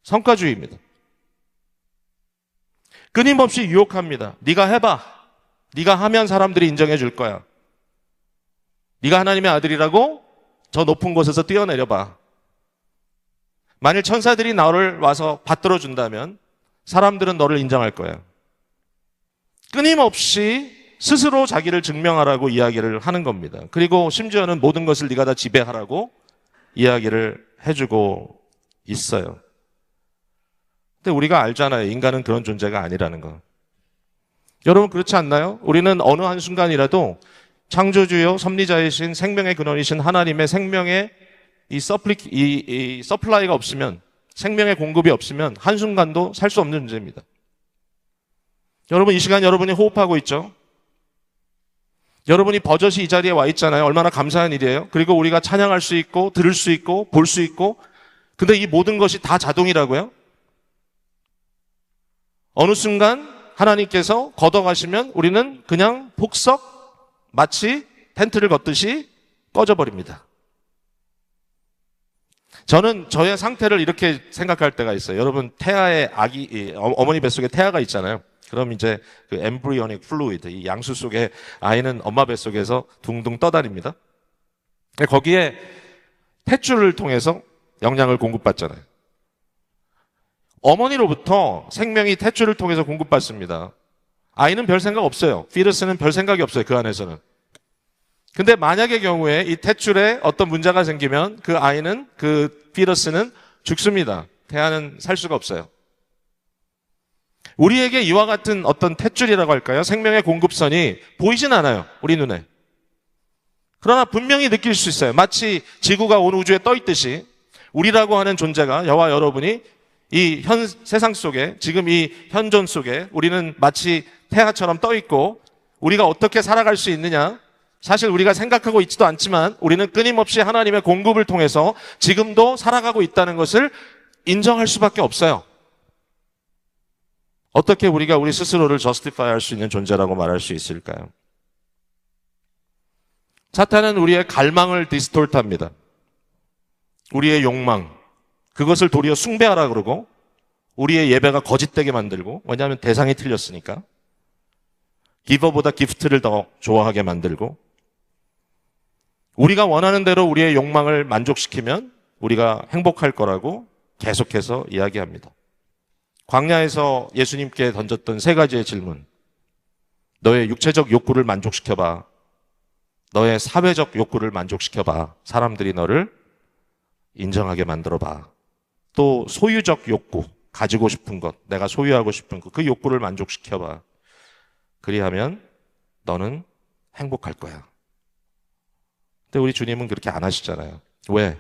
성과주의입니다. 끊임없이 유혹합니다. 네가 해봐. 네가 하면 사람들이 인정해 줄 거야. 네가 하나님의 아들이라고 저 높은 곳에서 뛰어내려봐. 만일 천사들이 너를 와서 받들어 준다면 사람들은 너를 인정할 거야. 끊임없이 스스로 자기를 증명하라고 이야기를 하는 겁니다. 그리고 심지어는 모든 것을 네가 다 지배하라고 이야기를 해주고 있어요. 근데 우리가 알잖아요. 인간은 그런 존재가 아니라는 거. 여러분 그렇지 않나요? 우리는 어느 한순간이라도 창조주요 섭리자이신 생명의 근원이신 하나님의 생명의 이 서플라이가 없으면, 생명의 공급이 없으면 한순간도 살 수 없는 존재입니다. 여러분 이 시간 여러분이 호흡하고 있죠? 여러분이 버젓이 이 자리에 와 있잖아요. 얼마나 감사한 일이에요. 그리고 우리가 찬양할 수 있고 들을 수 있고 볼 수 있고, 근데 이 모든 것이 다 자동이라고요? 어느 순간 하나님께서 걷어가시면 우리는 그냥 폭석 마치 텐트를 걷듯이 꺼져버립니다. 저는 저의 상태를 이렇게 생각할 때가 있어요. 여러분 태아의 아기, 어머니 뱃속에 태아가 있잖아요. 그럼 이제 그 엠브리오닉 플루이드, 이 양수 속에 아이는 엄마 뱃속에서 둥둥 떠다닙니다. 거기에 탯줄을 통해서 영양을 공급받잖아요. 어머니로부터 생명이 탯줄을 통해서 공급받습니다. 아이는 별 생각 없어요. 피터스는 별 생각이 없어요. 그 안에서는. 근데 만약의 경우에 이 탯줄에 어떤 문제가 생기면 그 아이는, 그 피터스는 죽습니다. 태아는 살 수가 없어요. 우리에게 이와 같은 어떤 탯줄이라고 할까요? 생명의 공급선이 보이진 않아요. 우리 눈에. 그러나 분명히 느낄 수 있어요. 마치 지구가 온 우주에 떠 있듯이 우리라고 하는 존재가, 저와 여러분이 이 세상 속에, 지금 이 현존 속에 우리는 마치 태아처럼 떠 있고, 우리가 어떻게 살아갈 수 있느냐? 사실 우리가 생각하고 있지도 않지만 우리는 끊임없이 하나님의 공급을 통해서 지금도 살아가고 있다는 것을 인정할 수밖에 없어요. 어떻게 우리가 우리 스스로를 저스티파이 할 수 있는 존재라고 말할 수 있을까요? 사탄은 우리의 갈망을 디스톨트합니다. 우리의 욕망, 그것을 도리어 숭배하라 그러고 우리의 예배가 거짓되게 만들고, 왜냐하면 대상이 틀렸으니까. 기버보다 기프트를 더 좋아하게 만들고, 우리가 원하는 대로 우리의 욕망을 만족시키면 우리가 행복할 거라고 계속해서 이야기합니다. 광야에서 예수님께 던졌던 세 가지의 질문. 너의 육체적 욕구를 만족시켜봐. 너의 사회적 욕구를 만족시켜봐. 사람들이 너를 인정하게 만들어봐. 또 소유적 욕구, 가지고 싶은 것, 내가 소유하고 싶은 것, 그 욕구를 만족시켜봐. 그리하면 너는 행복할 거야. 근데 우리 주님은 그렇게 안 하시잖아요. 왜?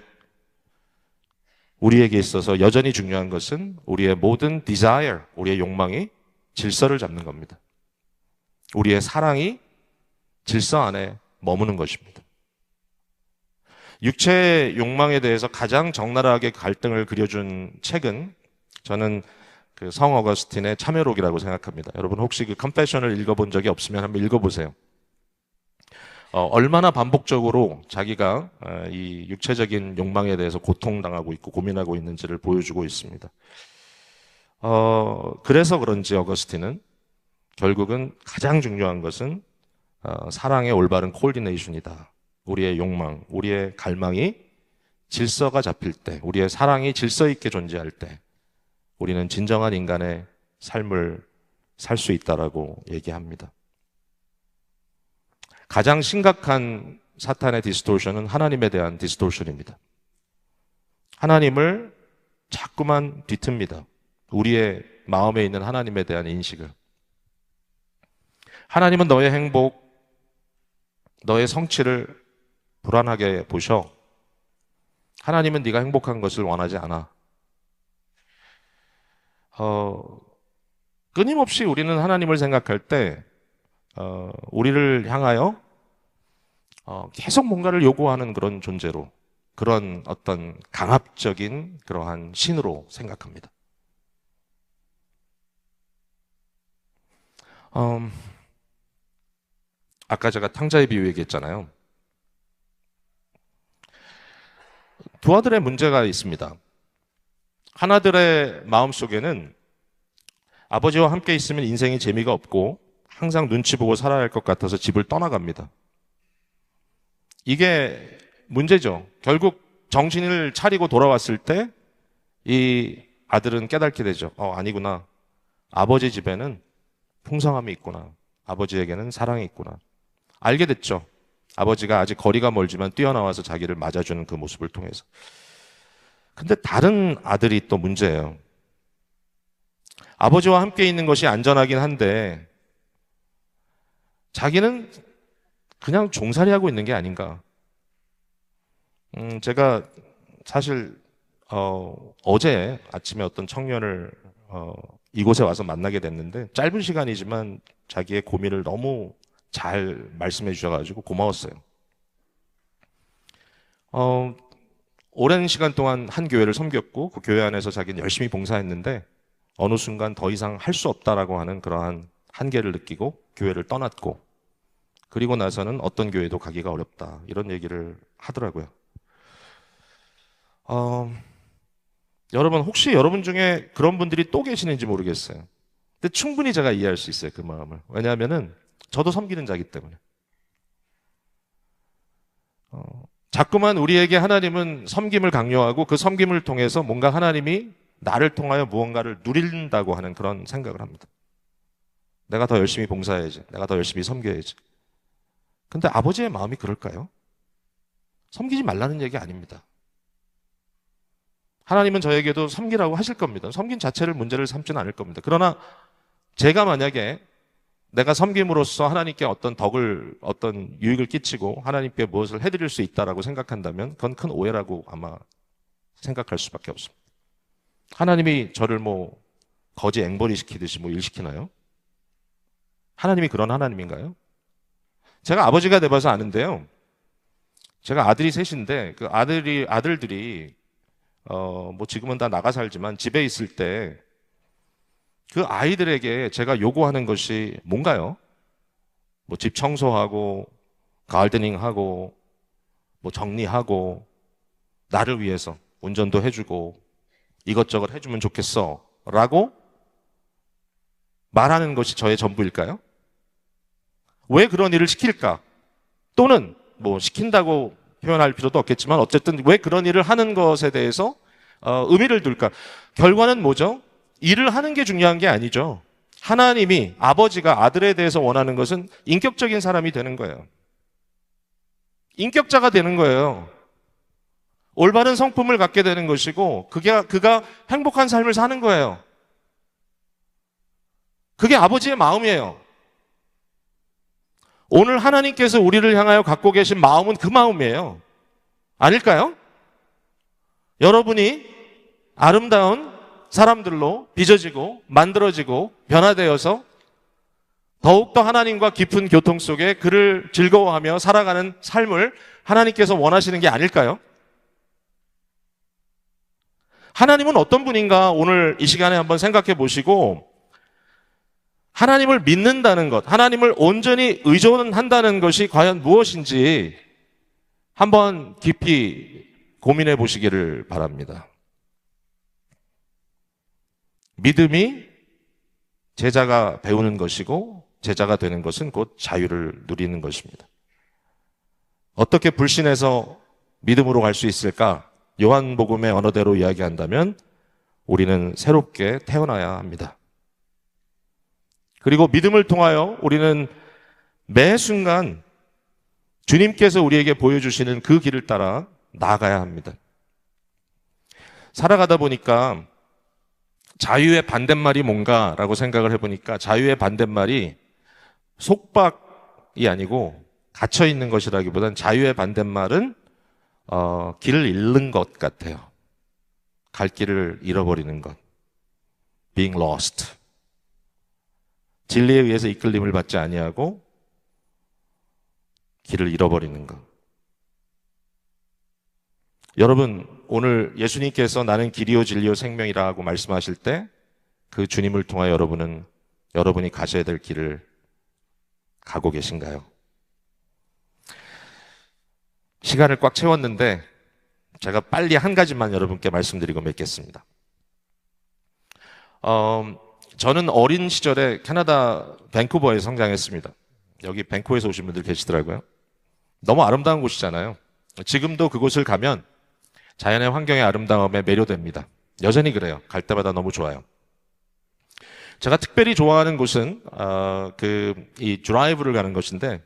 우리에게 있어서 여전히 중요한 것은 우리의 모든 desire, 우리의 욕망이 질서를 잡는 겁니다. 우리의 사랑이 질서 안에 머무는 것입니다. 육체의 욕망에 대해서 가장 적나라하게 갈등을 그려준 책은 저는 그 성 어거스틴의 참회록이라고 생각합니다. 여러분 혹시 그 컨페셔널을 읽어본 적이 없으면 한번 읽어보세요. 얼마나 반복적으로 자기가 이 육체적인 욕망에 대해서 고통당하고 있고 고민하고 있는지를 보여주고 있습니다. 그래서 그런지 어거스틴은 결국은 가장 중요한 것은 사랑의 올바른 코디네이션이다. 우리의 욕망, 우리의 갈망이 질서가 잡힐 때, 우리의 사랑이 질서 있게 존재할 때 우리는 진정한 인간의 삶을 살 수 있다라고 얘기합니다. 가장 심각한 사탄의 디스토션은 하나님에 대한 디스토션입니다. 하나님을 자꾸만 뒤틉니다. 우리의 마음에 있는 하나님에 대한 인식을. 하나님은 너의 행복, 너의 성취를 불안하게 보셔. 하나님은 네가 행복한 것을 원하지 않아. 끊임없이 우리는 하나님을 생각할 때 우리를 향하여 계속 뭔가를 요구하는 그런 존재로, 그런 어떤 강압적인 그러한 신으로 생각합니다. 아까 제가 탕자의 비유 얘기했잖아요. 두 아들의 문제가 있습니다. 하나들의 마음속에는 아버지와 함께 있으면 인생이 재미가 없고 항상 눈치 보고 살아야 할 것 같아서 집을 떠나갑니다. 이게 문제죠. 결국 정신을 차리고 돌아왔을 때 이 아들은 깨닫게 되죠. 아니구나. 아버지 집에는 풍성함이 있구나. 아버지에게는 사랑이 있구나. 알게 됐죠. 아버지가 아직 거리가 멀지만 뛰어나와서 자기를 맞아주는 그 모습을 통해서. 근데 다른 아들이 또 문제예요. 아버지와 함께 있는 것이 안전하긴 한데 자기는 그냥 종살이하고 있는 게 아닌가. 제가 사실 어제 아침에 어떤 청년을 이곳에 와서 만나게 됐는데 짧은 시간이지만 자기의 고민을 너무 잘 말씀해 주셔가지고 고마웠어요. 오랜 시간 동안 한 교회를 섬겼고 그 교회 안에서 자기는 열심히 봉사했는데 어느 순간 더 이상 할 수 없다라고 하는 그러한 한계를 느끼고 교회를 떠났고, 그리고 나서는 어떤 교회도 가기가 어렵다 이런 얘기를 하더라고요. 여러분 혹시 여러분 중에 그런 분들이 또 계시는지 모르겠어요. 근데 충분히 제가 이해할 수 있어요, 그 마음을. 왜냐하면은 저도 섬기는 자이기 때문에. 자꾸만 우리에게 하나님은 섬김을 강요하고 그 섬김을 통해서 뭔가 하나님이 나를 통하여 무언가를 누린다고 하는 그런 생각을 합니다. 내가 더 열심히 봉사해야지. 내가 더 열심히 섬겨야지. 근데 아버지의 마음이 그럴까요? 섬기지 말라는 얘기 아닙니다. 하나님은 저에게도 섬기라고 하실 겁니다. 섬긴 자체를 문제를 삼지는 않을 겁니다. 그러나 제가 만약에 내가 섬김으로써 하나님께 어떤 덕을, 어떤 유익을 끼치고 하나님께 무엇을 해드릴 수 있다라고 생각한다면 그건 큰 오해라고 아마 생각할 수밖에 없습니다. 하나님이 저를 뭐 거지 앵벌이 시키듯이 뭐 일 시키나요? 하나님이 그런 하나님인가요? 제가 아버지가 돼봐서 아는데요. 제가 아들이 셋인데 그 아들들이 뭐 지금은 다 나가 살지만 집에 있을 때 그 아이들에게 제가 요구하는 것이 뭔가요? 뭐 집 청소하고 가드닝하고 뭐 정리하고 나를 위해서 운전도 해주고 이것저것 해주면 좋겠어 라고 말하는 것이 저의 전부일까요? 왜 그런 일을 시킬까? 또는 뭐 시킨다고 표현할 필요도 없겠지만 어쨌든 왜 그런 일을 하는 것에 대해서 의미를 둘까? 결과는 뭐죠? 일을 하는 게 중요한 게 아니죠. 하나님이, 아버지가 아들에 대해서 원하는 것은 인격적인 사람이 되는 거예요. 인격자가 되는 거예요. 올바른 성품을 갖게 되는 것이고 그가 행복한 삶을 사는 거예요. 그게 아버지의 마음이에요. 오늘 하나님께서 우리를 향하여 갖고 계신 마음은 그 마음이에요. 아닐까요? 여러분이 아름다운 사람들로 빚어지고 만들어지고 변화되어서 더욱더 하나님과 깊은 교통 속에 그를 즐거워하며 살아가는 삶을 하나님께서 원하시는 게 아닐까요? 하나님은 어떤 분인가 오늘 이 시간에 한번 생각해 보시고, 하나님을 믿는다는 것, 하나님을 온전히 의존한다는 것이 과연 무엇인지 한번 깊이 고민해 보시기를 바랍니다. 믿음이 제자가 배우는 것이고 제자가 되는 것은 곧 자유를 누리는 것입니다. 어떻게 불신해서 믿음으로 갈 수 있을까? 요한복음의 언어대로 이야기한다면 우리는 새롭게 태어나야 합니다. 그리고 믿음을 통하여 우리는 매 순간 주님께서 우리에게 보여주시는 그 길을 따라 나아가야 합니다. 살아가다 보니까 자유의 반대말이 뭔가라고 생각을 해보니까 자유의 반대말이 속박이 아니고 갇혀있는 것이라기보단 자유의 반대말은 길을 잃는 것 같아요. 갈 길을 잃어버리는 것. being lost. 진리에 의해서 이끌림을 받지 아니하고 길을 잃어버리는 것. 여러분, 오늘 예수님께서 나는 길이요 진리요 생명이라고 말씀하실 때 그 주님을 통하여 여러분이 가셔야 될 길을 가고 계신가요? 시간을 꽉 채웠는데 제가 빨리 한 가지만 여러분께 말씀드리고 맺겠습니다. 저는 어린 시절에 캐나다 밴쿠버에 성장했습니다. 여기 밴쿠버에서 오신 분들 계시더라고요. 너무 아름다운 곳이잖아요. 지금도 그곳을 가면 자연의 환경의 아름다움에 매료됩니다. 여전히 그래요. 갈 때마다 너무 좋아요. 제가 특별히 좋아하는 곳은 이 드라이브를 가는 것인데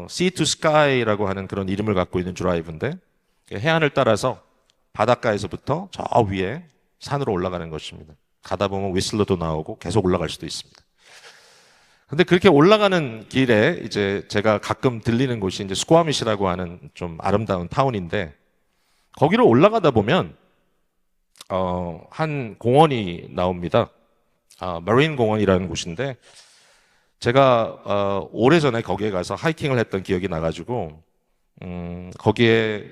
Sea to Sky라고 하는 그런 이름을 갖고 있는 드라이브인데 해안을 따라서 바닷가에서부터 저 위에 산으로 올라가는 것입니다. 가다 보면 휘슬러도 나오고 계속 올라갈 수도 있습니다. 근데 그렇게 올라가는 길에 이제 제가 가끔 들리는 곳이 이제 스쿼밋이라고 하는 좀 아름다운 타운인데 거기로 올라가다 보면 한 공원이 나옵니다. 마린 공원이라는 곳인데 제가 오래전에 거기에 가서 하이킹을 했던 기억이 나가지고 거기에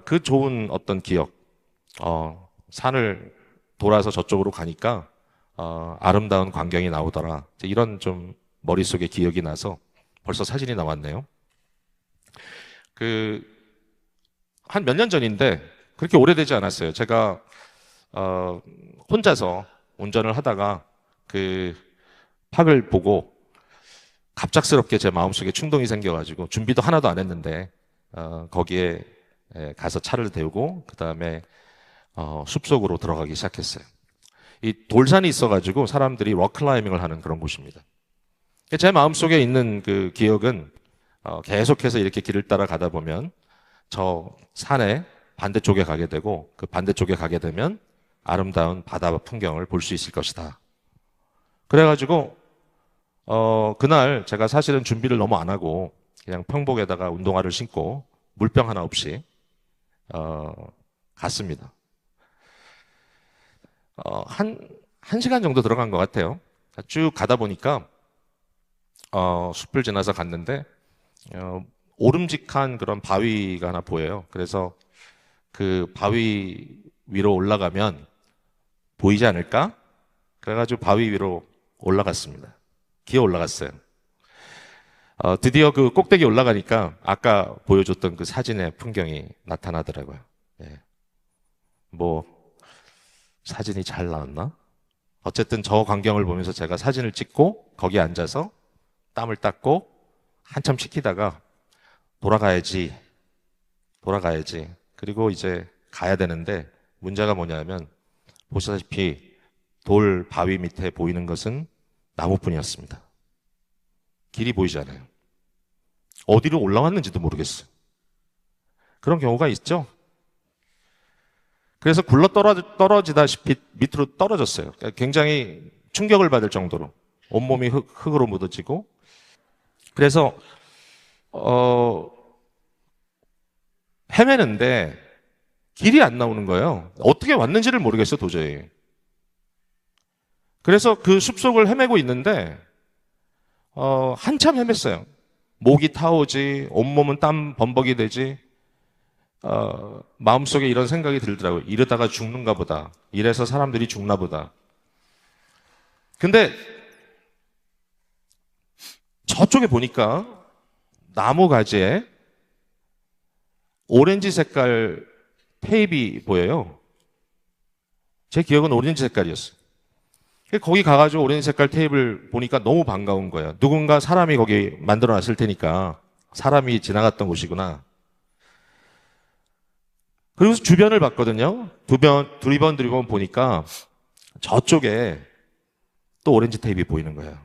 그 좋은 어떤 기억, 산을 돌아서 저쪽으로 가니까 아름다운 광경이 나오더라. 이런 좀 머릿속에 기억이 나서 벌써 사진이 나왔네요. 한 몇 년 전인데 그렇게 오래되지 않았어요. 제가 혼자서 운전을 하다가 그 팍을 보고 갑작스럽게 제 마음속에 충동이 생겨가지고 준비도 하나도 안 했는데 거기에 가서 차를 대우고 그 다음에 숲속으로 들어가기 시작했어요. 이 돌산이 있어가지고 사람들이 럭클라이밍을 하는 그런 곳입니다. 제 마음속에 있는 그 기억은 계속해서 이렇게 길을 따라 가다 보면 저 산의 반대쪽에 가게 되고 그 반대쪽에 가게 되면 아름다운 바다 풍경을 볼 수 있을 것이다. 그래가지고 그날 제가 사실은 준비를 너무 안 하고 그냥 평복에다가 운동화를 신고 물병 하나 없이 갔습니다. 한 시간 정도 들어간 것 같아요. 쭉 가다 보니까 숲을 지나서 갔는데 오름직한 그런 바위가 하나 보여요. 그래서 그 바위 위로 올라가면 보이지 않을까? 그래가지고 바위 위로 올라갔습니다. 기어 올라갔어요. 드디어 그 꼭대기 올라가니까 아까 보여줬던 그 사진의 풍경이 나타나더라고요. 예. 뭐 사진이 잘 나왔나? 어쨌든 저 광경을 보면서 제가 사진을 찍고 거기에 앉아서 땀을 닦고 한참 식히다가 돌아가야지. 그리고 이제 가야 되는데 문제가 뭐냐면 보시다시피 돌 바위 밑에 보이는 것은 나무뿐이었습니다. 길이 보이지 않아요. 어디로 올라왔는지도 모르겠어요. 그런 경우가 있죠. 그래서 굴러 떨어지다시피 밑으로 떨어졌어요. 굉장히 충격을 받을 정도로 온몸이 흙으로 묻어지고 그래서 헤매는데 길이 안 나오는 거예요. 어떻게 왔는지를 모르겠어요, 도저히. 그래서 그 숲속을 헤매고 있는데 한참 헤맸어요. 목이 타오지, 온몸은 땀 범벅이 되지. 마음속에 이런 생각이 들더라고요. 이러다가 죽는가 보다. 이래서 사람들이 죽나 보다. 근데 저쪽에 보니까 나무 가지에 오렌지 색깔 테이프가 보여요. 제 기억은 오렌지 색깔이었어요. 거기 가가지고 오렌지 색깔 테이프를 보니까 너무 반가운 거예요. 누군가 사람이 거기 만들어 놨을 테니까 사람이 지나갔던 곳이구나. 그리고 주변을 봤거든요. 두리번 보니까 저쪽에 또 오렌지 테이프가 보이는 거예요.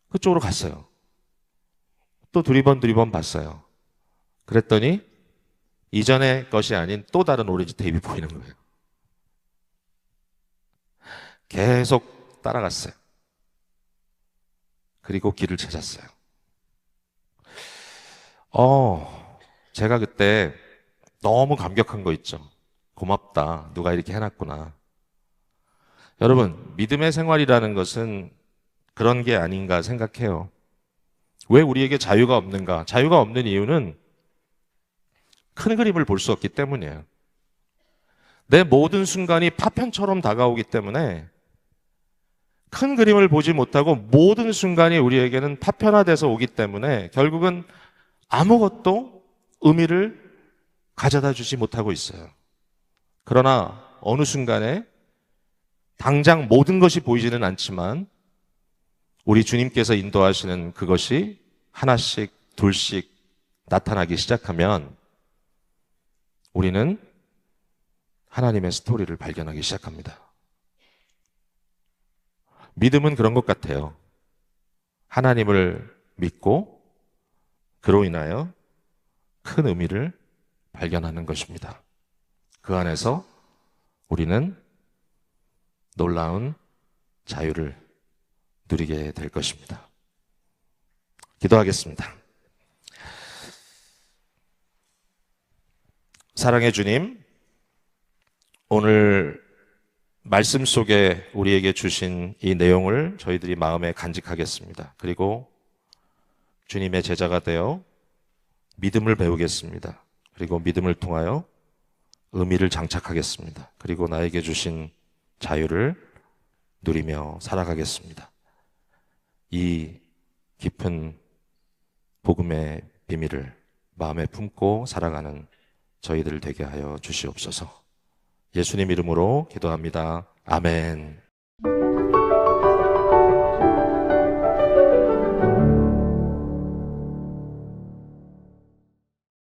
그쪽으로 갔어요. 또 두리번 봤어요. 그랬더니 이전의 것이 아닌 또 다른 오렌지 테이프가 보이는 거예요. 계속 따라갔어요. 그리고 길을 찾았어요. 제가 그때 너무 감격한 거 있죠. 고맙다. 누가 이렇게 해놨구나. 여러분, 믿음의 생활이라는 것은 그런 게 아닌가 생각해요. 왜 우리에게 자유가 없는가? 자유가 없는 이유는 큰 그림을 볼 수 없기 때문이에요. 내 모든 순간이 파편처럼 다가오기 때문에 큰 그림을 보지 못하고 모든 순간이 우리에게는 파편화돼서 오기 때문에 결국은 아무것도 의미를 가져다 주지 못하고 있어요. 그러나 어느 순간에 당장 모든 것이 보이지는 않지만 우리 주님께서 인도하시는 그것이 하나씩 둘씩 나타나기 시작하면 우리는 하나님의 스토리를 발견하기 시작합니다. 믿음은 그런 것 같아요. 하나님을 믿고 그로 인하여 큰 의미를 발견하는 것입니다. 그 안에서 우리는 놀라운 자유를 누리게 될 것입니다. 기도하겠습니다. 사랑의 주님, 오늘 말씀 속에 우리에게 주신 이 내용을 저희들이 마음에 간직하겠습니다. 그리고 주님의 제자가 되어 믿음을 배우겠습니다. 그리고 믿음을 통하여 의미를 장착하겠습니다. 그리고 나에게 주신 자유를 누리며 살아가겠습니다. 이 깊은 복음의 비밀을 마음에 품고 살아가는 저희들 되게 하여 주시옵소서. 예수님 이름으로 기도합니다. 아멘.